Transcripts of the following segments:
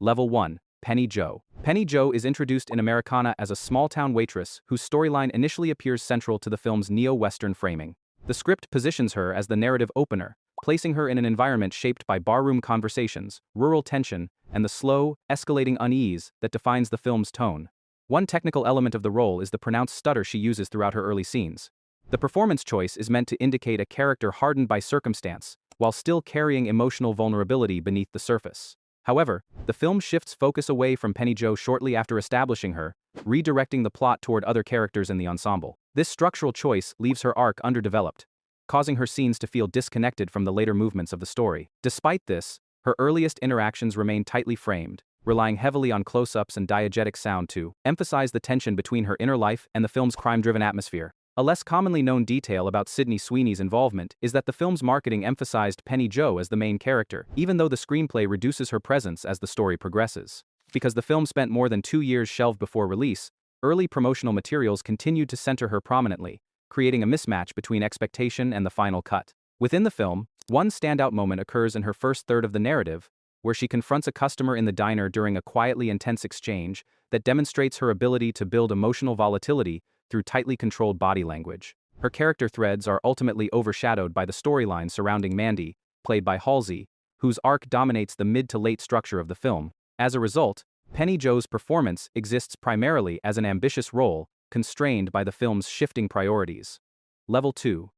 Level 1. Penny Joe. Penny Joe is introduced in Americana as a small-town waitress whose storyline initially appears central to the film's neo-Western framing. The script positions her as the narrative opener, placing her in an environment shaped by barroom conversations, rural tension, and the slow, escalating unease that defines the film's tone. One technical element of the role is the pronounced stutter she uses throughout her early scenes. The performance choice is meant to indicate a character hardened by circumstance, while still carrying emotional vulnerability beneath the surface. However, the film shifts focus away from Penny Joe shortly after establishing her, redirecting the plot toward other characters in the ensemble. This structural choice leaves her arc underdeveloped, causing her scenes to feel disconnected from the later movements of the story. Despite this, her earliest interactions remain tightly framed, relying heavily on close-ups and diegetic sound to emphasize the tension between her inner life and the film's crime-driven atmosphere. A less commonly known detail about Sydney Sweeney's involvement is that the film's marketing emphasized Penny Joe as the main character, even though the screenplay reduces her presence as the story progresses. Because the film spent more than 2 years shelved before release, early promotional materials continued to center her prominently, creating a mismatch between expectation and the final cut. Within the film, one standout moment occurs in her first third of the narrative, where she confronts a customer in the diner during a quietly intense exchange that demonstrates her ability to build emotional volatility through tightly controlled body language. Her character threads are ultimately overshadowed by the storyline surrounding Mandy, played by Halsey, whose arc dominates the mid to late structure of the film. As a result, Penny Joe's performance exists primarily as an ambitious role, constrained by the film's shifting priorities. Level 2.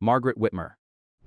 Margaret Whitmer.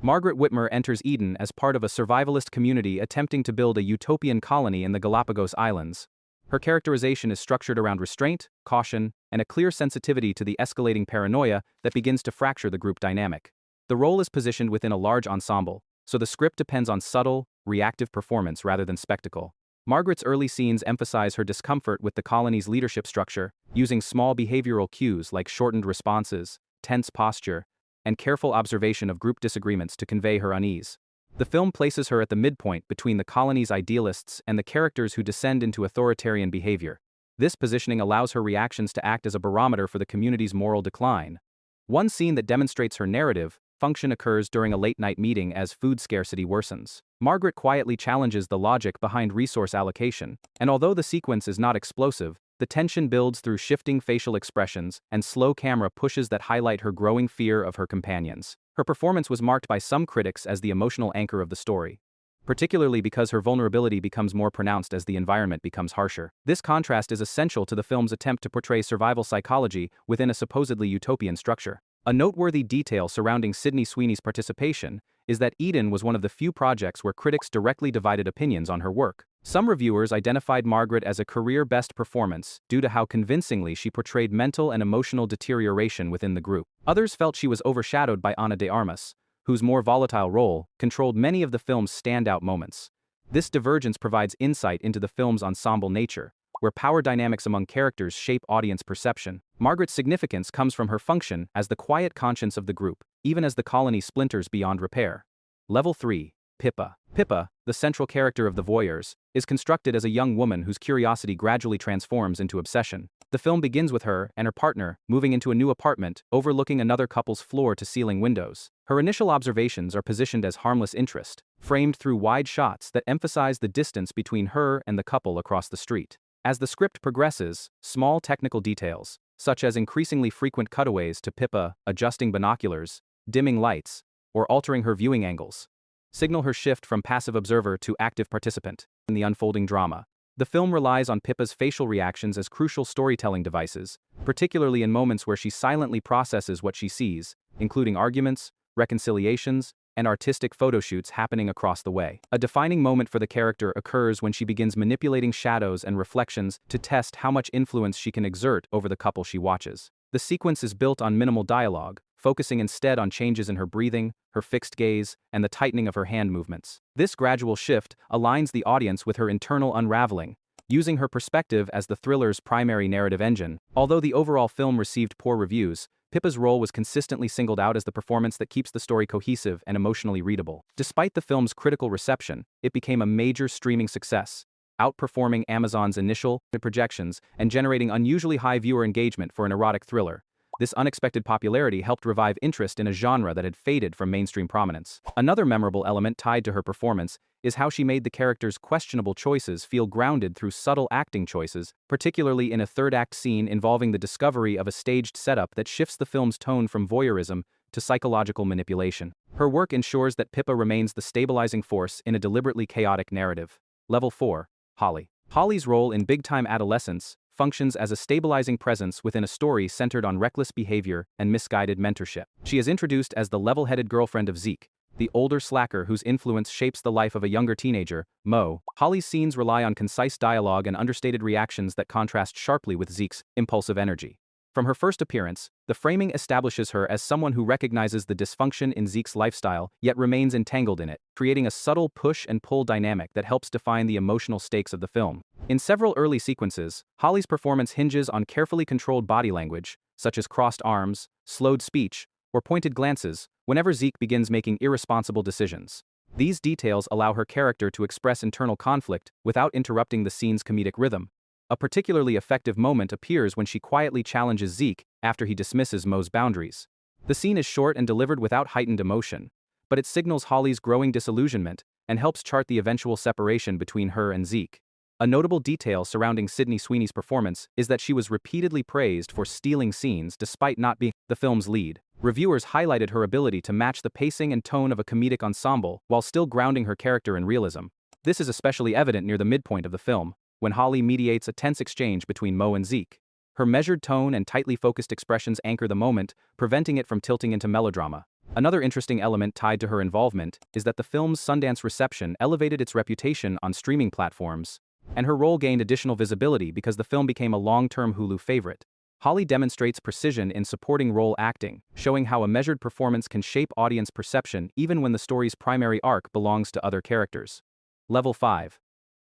Margaret Whitmer enters Eden as part of a survivalist community attempting to build a utopian colony in the Galapagos Islands. Her characterization is structured around restraint, caution, and a clear sensitivity to the escalating paranoia that begins to fracture the group dynamic. The role is positioned within a large ensemble, so the script depends on subtle, reactive performance rather than spectacle. Margaret's early scenes emphasize her discomfort with the colony's leadership structure, using small behavioral cues like shortened responses, tense posture, and careful observation of group disagreements to convey her unease. The film places her at the midpoint between the colony's idealists and the characters who descend into authoritarian behavior. This positioning allows her reactions to act as a barometer for the community's moral decline. One scene that demonstrates her narrative function occurs during a late-night meeting as food scarcity worsens. Margaret quietly challenges the logic behind resource allocation, and although the sequence is not explosive, the tension builds through shifting facial expressions and slow camera pushes that highlight her growing fear of her companions. Her performance was marked by some critics as the emotional anchor of the story, particularly because her vulnerability becomes more pronounced as the environment becomes harsher. This contrast is essential to the film's attempt to portray survival psychology within a supposedly utopian structure. A noteworthy detail surrounding Sydney Sweeney's participation is that Eden was one of the few projects where critics directly divided opinions on her work. Some reviewers identified Margaret as a career-best performance due to how convincingly she portrayed mental and emotional deterioration within the group. Others felt she was overshadowed by Ana de Armas, whose more volatile role controlled many of the film's standout moments. This divergence provides insight into the film's ensemble nature, where power dynamics among characters shape audience perception. Margaret's significance comes from her function as the quiet conscience of the group, even as the colony splinters beyond repair. Level 3. Pippa. Pippa, the central character of the Voyeurs, is constructed as a young woman whose curiosity gradually transforms into obsession. The film begins with her and her partner moving into a new apartment overlooking another couple's floor-to-ceiling windows. Her initial observations are positioned as harmless interest, framed through wide shots that emphasize the distance between her and the couple across the street. As the script progresses, small technical details, such as increasingly frequent cutaways to Pippa adjusting binoculars, dimming lights, or altering her viewing angles, signal her shift from passive observer to active participant in the unfolding drama. The film relies on Pippa's facial reactions as crucial storytelling devices, particularly in moments where she silently processes what she sees, including arguments, reconciliations, and artistic photoshoots happening across the way. A defining moment for the character occurs when she begins manipulating shadows and reflections to test how much influence she can exert over the couple she watches. The sequence is built on minimal dialogue, focusing instead on changes in her breathing, her fixed gaze, and the tightening of her hand movements. This gradual shift aligns the audience with her internal unraveling, using her perspective as the thriller's primary narrative engine. Although the overall film received poor reviews, Pippa's role was consistently singled out as the performance that keeps the story cohesive and emotionally readable. Despite the film's critical reception, it became a major streaming success, outperforming Amazon's initial projections and generating unusually high viewer engagement for an erotic thriller. This unexpected popularity helped revive interest in a genre that had faded from mainstream prominence. Another memorable element tied to her performance is how she made the character's questionable choices feel grounded through subtle acting choices, particularly in a third-act scene involving the discovery of a staged setup that shifts the film's tone from voyeurism to psychological manipulation. Her work ensures that Pippa remains the stabilizing force in a deliberately chaotic narrative. Level 4. Holly. Holly's role in Big Time Adolescence functions as a stabilizing presence within a story centered on reckless behavior and misguided mentorship. She is introduced as the level-headed girlfriend of Zeke, the older slacker whose influence shapes the life of a younger teenager, Mo. Holly's scenes rely on concise dialogue and understated reactions that contrast sharply with Zeke's impulsive energy. From her first appearance, the framing establishes her as someone who recognizes the dysfunction in Zeke's lifestyle yet remains entangled in it, creating a subtle push and pull dynamic that helps define the emotional stakes of the film. In several early sequences, Holly's performance hinges on carefully controlled body language, such as crossed arms, slowed speech, or pointed glances, whenever Zeke begins making irresponsible decisions. These details allow her character to express internal conflict without interrupting the scene's comedic rhythm. A particularly effective moment appears when she quietly challenges Zeke after he dismisses Mo's boundaries. The scene is short and delivered without heightened emotion, but it signals Holly's growing disillusionment and helps chart the eventual separation between her and Zeke. A notable detail surrounding Sydney Sweeney's performance is that she was repeatedly praised for stealing scenes despite not being the film's lead. Reviewers highlighted her ability to match the pacing and tone of a comedic ensemble while still grounding her character in realism. This is especially evident near the midpoint of the film, when Holly mediates a tense exchange between Mo and Zeke. Her measured tone and tightly focused expressions anchor the moment, preventing it from tilting into melodrama. Another interesting element tied to her involvement is that the film's Sundance reception elevated its reputation on streaming platforms, and her role gained additional visibility because the film became a long-term Hulu favorite. Holly demonstrates precision in supporting role acting, showing how a measured performance can shape audience perception even when the story's primary arc belongs to other characters. Level 5.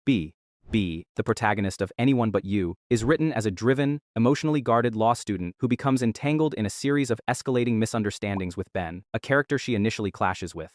B, the protagonist of Anyone But You, is written as a driven, emotionally guarded law student who becomes entangled in a series of escalating misunderstandings with Ben, a character she initially clashes with.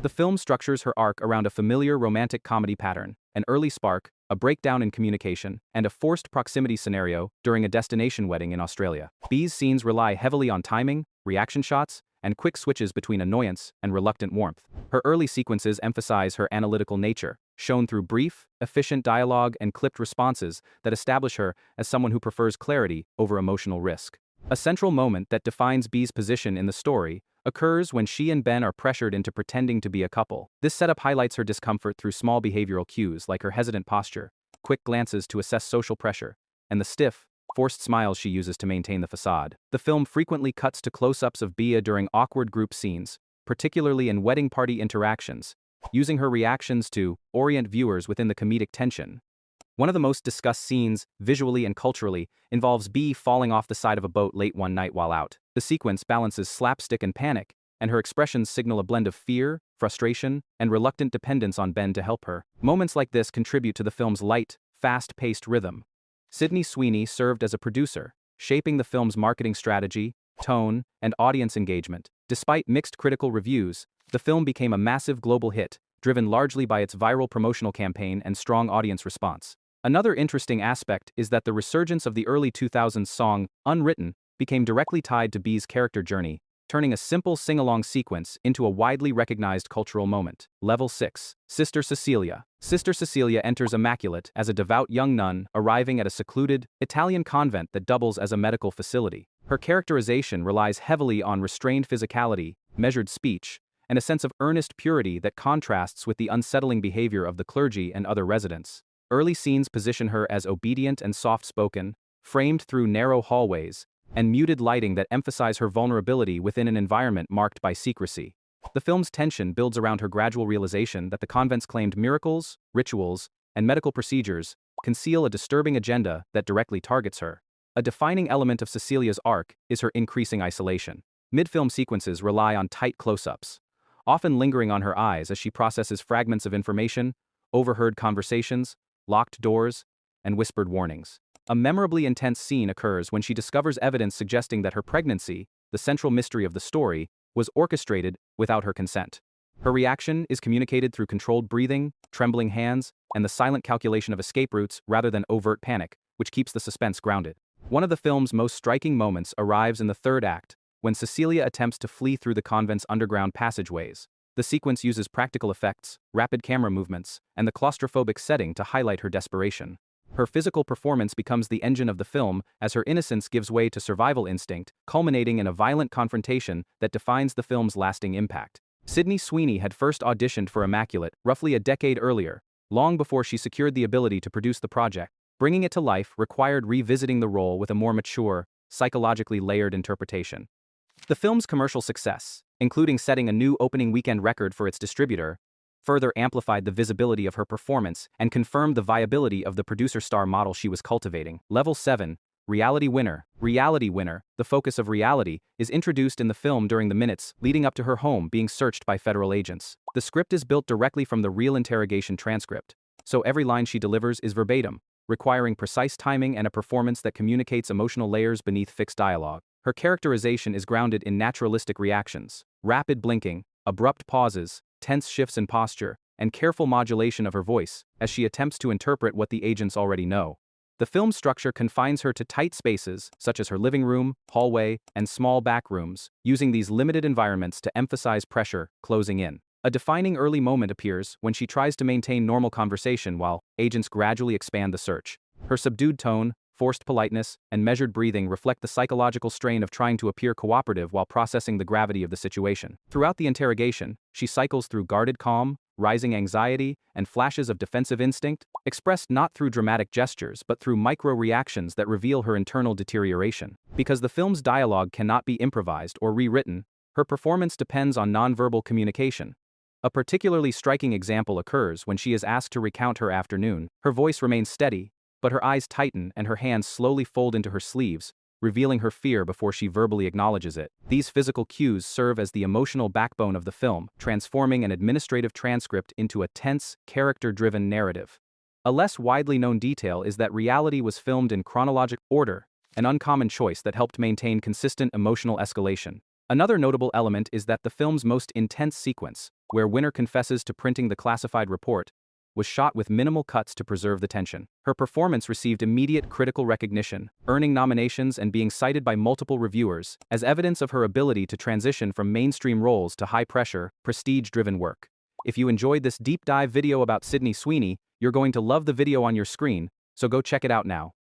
The film structures her arc around a familiar romantic comedy pattern, an early spark, a breakdown in communication, and a forced proximity scenario during a destination wedding in Australia. B's scenes rely heavily on timing, reaction shots, and quick switches between annoyance and reluctant warmth. Her early sequences emphasize her analytical nature, shown through brief, efficient dialogue and clipped responses that establish her as someone who prefers clarity over emotional risk. A central moment that defines B's position in the story occurs when she and Ben are pressured into pretending to be a couple. This setup highlights her discomfort through small behavioral cues like her hesitant posture, quick glances to assess social pressure, and the stiff, forced smiles she uses to maintain the facade. The film frequently cuts to close-ups of Bea during awkward group scenes, particularly in wedding party interactions, using her reactions to orient viewers within the comedic tension. One of the most discussed scenes, visually and culturally, involves Bea falling off the side of a boat late one night while out. The sequence balances slapstick and panic, and her expressions signal a blend of fear, frustration, and reluctant dependence on Ben to help her. Moments like this contribute to the film's light, fast-paced rhythm. Sydney Sweeney served as a producer, shaping the film's marketing strategy, tone, and audience engagement. Despite mixed critical reviews, the film became a massive global hit, driven largely by its viral promotional campaign and strong audience response. Another interesting aspect is that the resurgence of the early 2000s song, Unwritten, became directly tied to B's character journey, turning a simple sing-along sequence into a widely recognized cultural moment. Level 6. Sister Cecilia. Sister Cecilia enters Immaculate as a devout young nun arriving at a secluded, Italian convent that doubles as a medical facility. Her characterization relies heavily on restrained physicality, measured speech, and a sense of earnest purity that contrasts with the unsettling behavior of the clergy and other residents. Early scenes position her as obedient and soft-spoken, framed through narrow hallways, and muted lighting that emphasize her vulnerability within an environment marked by secrecy. The film's tension builds around her gradual realization that the convent's claimed miracles, rituals, and medical procedures conceal a disturbing agenda that directly targets her. A defining element of Cecilia's arc is her increasing isolation. Mid-film sequences rely on tight close-ups, often lingering on her eyes as she processes fragments of information, overheard conversations, locked doors, and whispered warnings. A memorably intense scene occurs when she discovers evidence suggesting that her pregnancy, the central mystery of the story, was orchestrated without her consent. Her reaction is communicated through controlled breathing, trembling hands, and the silent calculation of escape routes rather than overt panic, which keeps the suspense grounded. One of the film's most striking moments arrives in the third act, when Cecilia attempts to flee through the convent's underground passageways. The sequence uses practical effects, rapid camera movements, and the claustrophobic setting to highlight her desperation. Her physical performance becomes the engine of the film as her innocence gives way to survival instinct, culminating in a violent confrontation that defines the film's lasting impact. Sydney Sweeney had first auditioned for Immaculate roughly a decade earlier, long before she secured the ability to produce the project. Bringing it to life required revisiting the role with a more mature, psychologically layered interpretation. The film's commercial success, including setting a new opening weekend record for its distributor, further amplified the visibility of her performance and confirmed the viability of the producer-star model she was cultivating. Level 7. Reality Winner. Reality Winner, the focus of reality, is introduced in the film during the minutes leading up to her home being searched by federal agents. The script is built directly from the real interrogation transcript, so every line she delivers is verbatim, requiring precise timing and a performance that communicates emotional layers beneath fixed dialogue. Her characterization is grounded in naturalistic reactions, rapid blinking, abrupt pauses, tense shifts in posture, and careful modulation of her voice, as she attempts to interpret what the agents already know. The film's structure confines her to tight spaces, such as her living room, hallway, and small back rooms, using these limited environments to emphasize pressure closing in. A defining early moment appears when she tries to maintain normal conversation while agents gradually expand the search. Her subdued tone, forced politeness, and measured breathing reflect the psychological strain of trying to appear cooperative while processing the gravity of the situation. Throughout the interrogation, she cycles through guarded calm, rising anxiety, and flashes of defensive instinct, expressed not through dramatic gestures but through micro-reactions that reveal her internal deterioration. Because the film's dialogue cannot be improvised or rewritten, her performance depends on nonverbal communication. A particularly striking example occurs when she is asked to recount her afternoon. Her voice remains steady, but her eyes tighten and her hands slowly fold into her sleeves, revealing her fear before she verbally acknowledges it. These physical cues serve as the emotional backbone of the film, transforming an administrative transcript into a tense, character-driven narrative. A less widely known detail is that reality was filmed in chronological order, an uncommon choice that helped maintain consistent emotional escalation. Another notable element is that the film's most intense sequence, where Winner confesses to printing the classified report, was shot with minimal cuts to preserve the tension. Her performance received immediate critical recognition, earning nominations and being cited by multiple reviewers as evidence of her ability to transition from mainstream roles to high-pressure, prestige-driven work. If you enjoyed this deep dive video about Sydney Sweeney, you're going to love the video on your screen, so go check it out now.